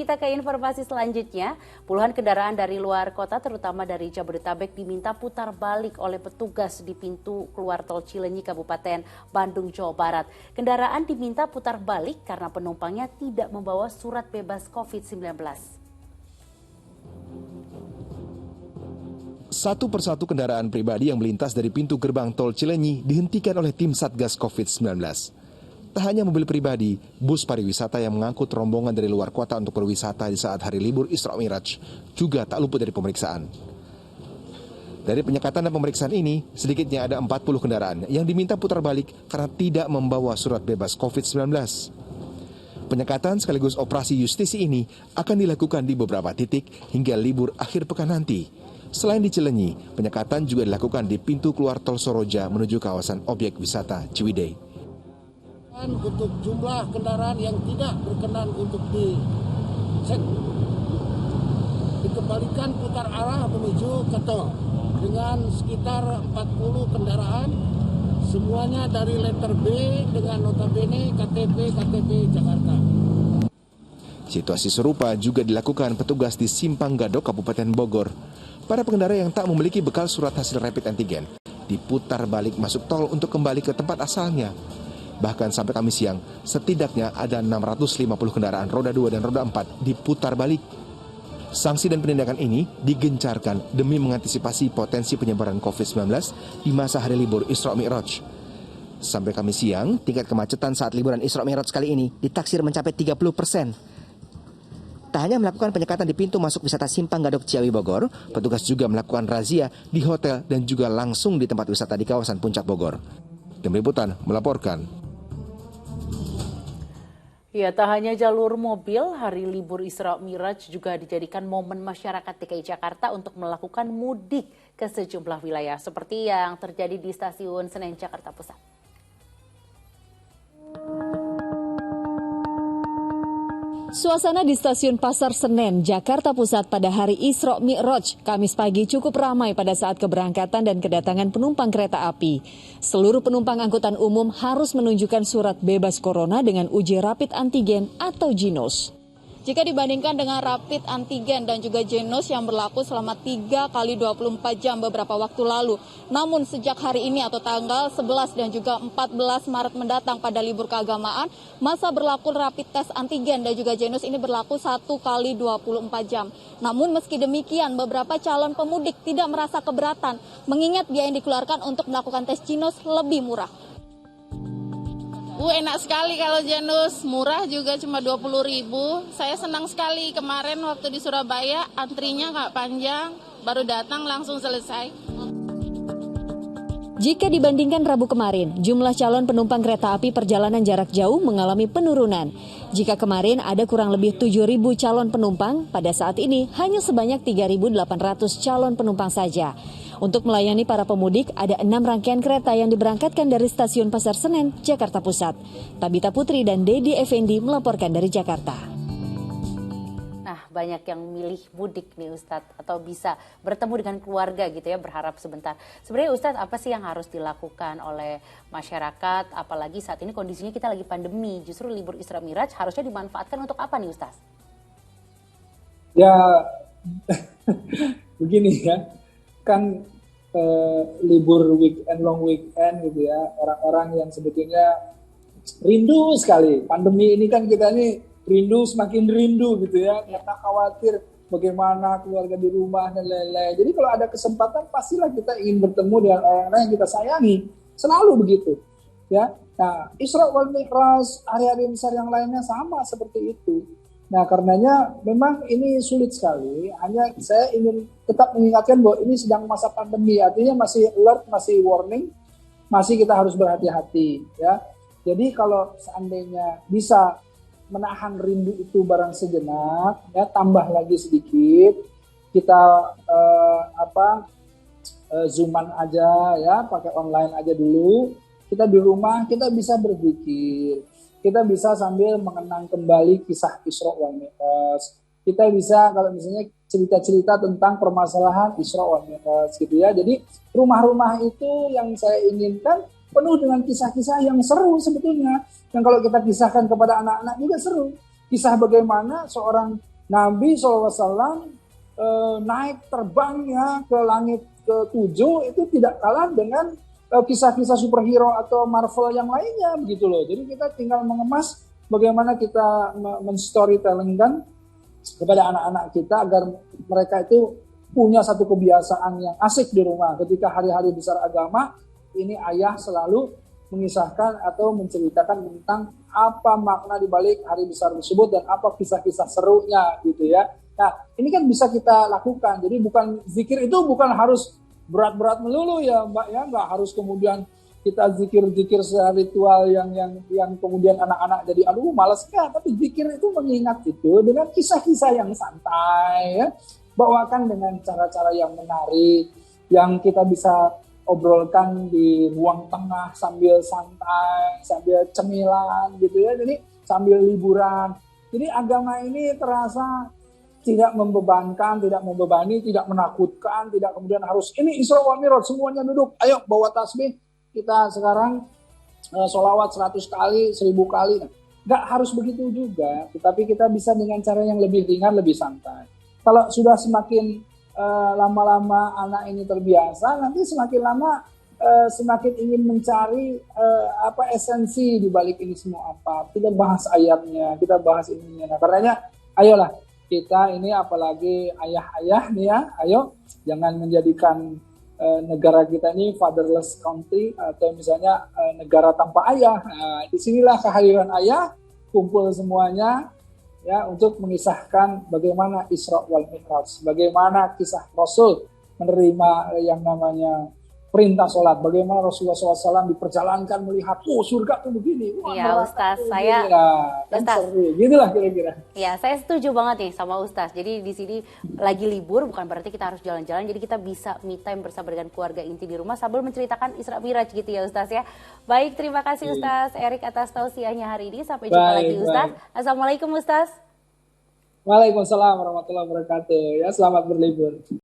kita ke informasi selanjutnya. Puluhan kendaraan dari luar kota, terutama dari Jabodetabek, diminta putar balik oleh petugas di pintu keluar tol Cileunyi, Kabupaten Bandung, Jawa Barat. Kendaraan diminta putar balik karena penumpangnya tidak membawa surat bebas COVID-19. Satu persatu kendaraan pribadi yang melintas dari pintu gerbang tol Cileunyi dihentikan oleh tim Satgas COVID-19. Tak hanya mobil pribadi, bus pariwisata yang mengangkut rombongan dari luar kota untuk berwisata di saat hari libur Isra Miraj juga tak luput dari pemeriksaan. Dari penyekatan dan pemeriksaan ini, sedikitnya ada 40 kendaraan yang diminta putar balik karena tidak membawa surat bebas COVID-19. Penyekatan sekaligus operasi justisi ini akan dilakukan di beberapa titik hingga libur akhir pekan nanti. Selain di Cileunyi, penyekatan juga dilakukan di pintu keluar tol Soroja menuju kawasan objek wisata Ciwidey. Untuk jumlah kendaraan yang tidak berkenan untuk dicek, dikembalikan putar arah menuju ke tol dengan sekitar 40 kendaraan, semuanya dari letter B dengan notabene KTP Jakarta. Situasi serupa juga dilakukan petugas di Simpang Gadok, Kabupaten Bogor. Para pengendara yang tak memiliki bekal surat hasil rapid antigen diputar balik masuk tol untuk kembali ke tempat asalnya. Bahkan sampai Kamis siang, setidaknya ada 650 kendaraan roda 2 dan roda 4 diputar balik. Sanksi dan penindakan ini digencarkan demi mengantisipasi potensi penyebaran COVID-19 di masa hari libur Isra Mi'raj. Sampai Kamis siang, tingkat kemacetan saat liburan Isra Mi'raj kali ini ditaksir mencapai 30%. Tak hanya melakukan penyekatan di pintu masuk wisata Simpang Gadok Ciawi Bogor, petugas juga melakukan razia di hotel dan juga langsung di tempat wisata di kawasan Puncak Bogor. Tim Liputan melaporkan. Ya, tak hanya jalur mobil, hari libur Isra Miraj juga dijadikan momen masyarakat DKI Jakarta untuk melakukan mudik ke sejumlah wilayah, seperti yang terjadi di Stasiun Senen, Jakarta Pusat. Suasana di Stasiun Pasar Senen, Jakarta Pusat pada hari Isra Mi'raj, Kamis pagi cukup ramai pada saat keberangkatan dan kedatangan penumpang kereta api. Seluruh penumpang angkutan umum harus menunjukkan surat bebas corona dengan uji rapid antigen atau JINOS. Jika dibandingkan dengan rapid antigen dan juga JINOS yang berlaku selama 3 kali 24 jam beberapa waktu lalu. Namun sejak hari ini atau tanggal 11 dan juga 14 Maret mendatang pada libur keagamaan, masa berlaku rapid test antigen dan juga JINOS ini berlaku 1 kali 24 jam. Namun meski demikian, beberapa calon pemudik tidak merasa keberatan, mengingat biaya yang dikeluarkan untuk melakukan tes JINOS lebih murah. Enak sekali kalau JINOS, murah juga cuma 20.000. Saya senang sekali, kemarin waktu di Surabaya antrinya nggak panjang, baru datang langsung selesai. Jika dibandingkan Rabu kemarin, jumlah calon penumpang kereta api perjalanan jarak jauh mengalami penurunan. Jika kemarin ada kurang lebih 7.000 calon penumpang, pada saat ini hanya sebanyak 3.800 calon penumpang saja. Untuk melayani para pemudik, ada 6 rangkaian kereta yang diberangkatkan dari Stasiun Pasar Senen, Jakarta Pusat. Tabita Putri dan Dedi Effendi melaporkan dari Jakarta. Nah, banyak yang milih mudik nih Ustadz, atau bisa bertemu dengan keluarga gitu ya, berharap sebentar. Sebenarnya Ustadz, apa sih yang harus dilakukan oleh masyarakat, apalagi saat ini kondisinya kita lagi pandemi, justru libur Isra Miraj harusnya dimanfaatkan untuk apa nih Ustadz? Ya, begini ya, kan libur weekend, long weekend gitu ya, orang-orang yang sebetulnya rindu sekali. Pandemi ini kan kita ini rindu, semakin rindu gitu ya, karena khawatir bagaimana keluarga di rumah dan lain-lain. Jadi kalau ada kesempatan pastilah kita ingin bertemu dengan orang-orang yang kita sayangi, selalu begitu ya. Nah, Isra wal Mi'raj, hari-hari besar yang lainnya sama seperti itu. Nah, karenanya memang ini sulit sekali. Hanya saya ingin tetap mengingatkan bahwa ini sedang masa pandemi, artinya masih alert, masih warning, masih kita harus berhati-hati ya. Jadi kalau seandainya bisa menahan rindu itu barang sejenak, ya tambah lagi sedikit, kita zooman aja ya, pakai online aja dulu. Kita di rumah kita bisa berzikir. Kita bisa sambil mengenang kembali kisah Isra wal Mi'raj. Kita bisa kalau misalnya cerita-cerita tentang permasalahan Isra wal Mi'raj gitu ya. Jadi rumah-rumah itu yang saya inginkan penuh dengan kisah-kisah yang seru sebetulnya. Yang kalau kita kisahkan kepada anak-anak juga seru. Kisah bagaimana seorang Nabi SAW naik terbang ya ke langit ke-7 itu tidak kalah dengan kisah-kisah superhero atau Marvel yang lainnya begitu loh. Jadi kita tinggal mengemas bagaimana kita men-storytellingkan kepada anak-anak kita agar mereka itu punya satu kebiasaan yang asik di rumah. Ketika hari-hari besar agama, ini ayah selalu mengisahkan atau menceritakan tentang apa makna di balik hari besar tersebut dan apa kisah-kisah serunya gitu ya. Nah, ini kan bisa kita lakukan. Jadi bukan zikir itu bukan harus berat-berat melulu ya, Mbak ya, nggak harus kemudian kita zikir-zikir secara ritual yang kemudian anak-anak jadi aduh malas ya, tapi zikir itu mengingat itu dengan kisah-kisah yang santai ya. Bawakan dengan cara-cara yang menarik yang kita bisa obrolkan di ruang tengah sambil santai, sambil cemilan gitu ya. Jadi sambil liburan. Jadi agama ini terasa tidak membebankan, tidak membebani, tidak menakutkan, tidak kemudian harus ini Isra wal Mi'raj semuanya duduk, ayo bawa tasbih kita sekarang sholawat 100 kali, 1000 kali. Nggak harus begitu juga, tetapi kita bisa dengan cara yang lebih ringan, lebih santai. Kalau sudah semakin lama-lama anak ini terbiasa, nanti semakin lama semakin ingin mencari apa esensi di balik ini semua apa. Kita bahas ayatnya, kita bahas ininya. Nah, karenanya ayolah kita ini apalagi ayah-ayah nih ya, ayo jangan menjadikan negara kita ini fatherless country atau misalnya negara tanpa ayah. Nah, disinilah kehadiran ayah, kumpul semuanya ya untuk mengisahkan bagaimana Isra wal Mi'raj, bagaimana kisah Rasul menerima yang namanya perintah sholat, bagaimana Rasulullah SAW diperjalankan melihat, surga tuh begini. Iya Ustaz, saya Ustaz, gitulah kira-kira. Ya, saya setuju banget nih sama Ustaz. Jadi di sini lagi libur, bukan berarti kita harus jalan-jalan. Jadi kita bisa me time bersama dengan keluarga inti di rumah sambil menceritakan Isra Mi'raj gitu ya Ustaz ya. Baik, terima kasih Ustaz Erik atas tausiahnya hari ini. Sampai jumpa lagi Ustaz. Assalamualaikum Ustaz. Waalaikumsalam warahmatullahi wabarakatuh. Ya, selamat berlibur.